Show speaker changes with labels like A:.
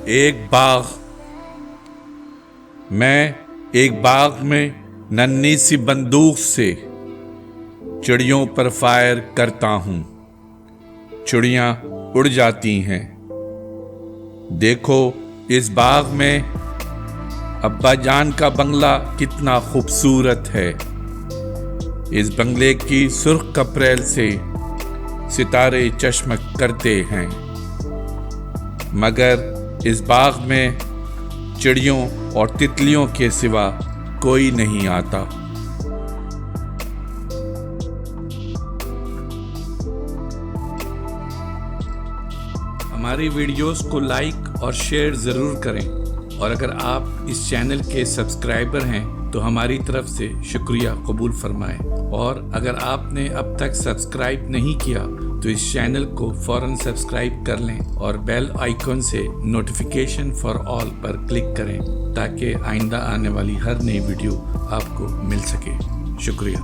A: ایک باغ. میں ایک باغ میں ننھی سی بندوق سے چڑیوں پر فائر کرتا ہوں. چڑیاں اڑ جاتی ہیں. دیکھو اس باغ میں ابا جان کا بنگلہ کتنا خوبصورت ہے. اس بنگلے کی سرخ کپریل سے ستارے چشمک کرتے ہیں، مگر اس باغ میں چڑیوں اور تتلیوں کے سوا کوئی نہیں آتا. ہماری ویڈیوز کو لائک اور شیئر ضرور کریں، اور اگر آپ اس چینل کے سبسکرائبر ہیں تو ہماری طرف سے شکریہ قبول فرمائیں. اور اگر آپ نے اب تک سبسکرائب نہیں کیا تو اس چینل کو فوراً سبسکرائب کر لیں اور بیل آئیکن سے notification for all per click کریں تاکہ آئندہ آنے والی ہر نئی ویڈیو آپ کو مل سکے. شکریہ.